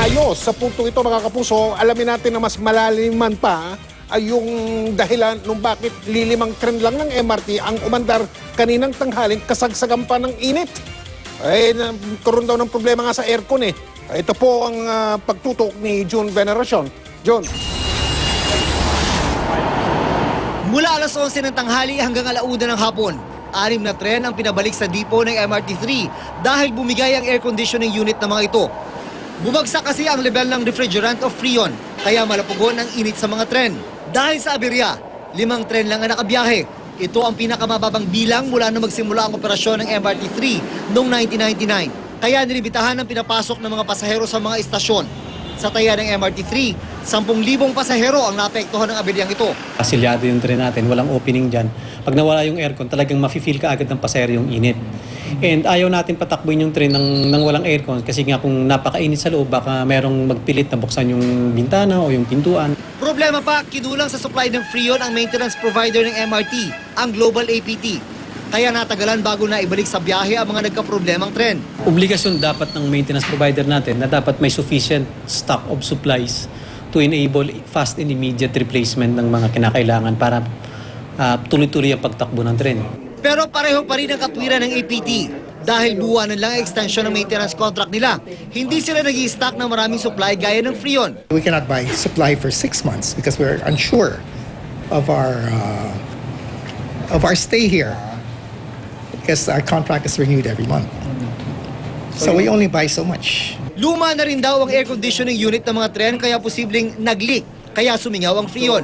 maayos. Sa puntong ito mga kapuso, alamin natin na mas malaliman pa ay yung dahilan nung bakit lilimang tren lang ng MRT ang umandar kaninang tanghaling kasagsagan pa ng init. Ay, nagkaroon daw ng problema nga sa aircon eh. Ito po ang pagtutok ni June Veneracion. June. Mula alas 11 ng tanghali hanggang alauna ng hapon, 6 na tren ang pinabalik sa depot ng MRT3 dahil bumigay ang air conditioning unit ng mga ito. Bumagsak kasi ang level ng refrigerant o freon, kaya malapugon ang init sa mga tren. Dahil sa aberya, 5 tren lang ang nakabiyahe. Ito ang pinakamababang bilang mula na magsimula ang operasyon ng MRT3 noong 1999. Kaya nilibitahan ang pinapasok ng mga pasahero sa mga istasyon. Sa taya ng MRT3, 10,000 pasahero ang naapektuhan ng aberyang ito. Asilyado yung tren natin, walang opening dyan. Pag nawala yung aircon, talagang mafe-feel ka agad ng pasahero yung init. And ayaw natin patakbuhin yung tren ng walang aircon kasi nga kung napakainit sa loob, baka merong magpilit na buksan yung bintana o yung pintuan. Problema pa, kinulang sa supply ng freon ang maintenance provider ng MRT, ang Global APT. Kaya natagalan bago na ibalik sa biyahe ang mga nagka-problemang tren. Obligasyon dapat ng maintenance provider natin na dapat may sufficient stock of supplies to enable fast and immediate replacement ng mga kinakailangan para tuloy-tuloy ang pagtakbo ng tren. Pero pareho pa rin ang katwiran ng APT. Dahil buwanan lang ang extension ng maintenance contract nila, hindi sila nag-i-stock ng maraming supply gaya ng freon. We cannot buy supply for 6 months because we're unsure of our stay here because our contract is renewed every month. So we only buy so much. Luma na rin daw ang air conditioning unit ng mga tren kaya posibleng nag-leak, kaya sumingaw ang freon.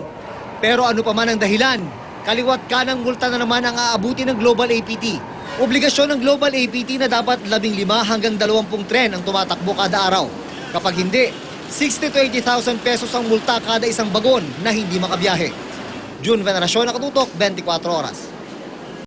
Pero ano pa man ang dahilan, kaliwat kanang multa na naman ang aabuti ng Global APT. Obligasyon ng Global APT na dapat 15 hanggang 20 tren ang tumatakbo kada araw. Kapag hindi, 60 to 80,000 pesos ang multa kada isang bagon na hindi makabiyahe. June Veneracion, Nakatutok, 24 Oras.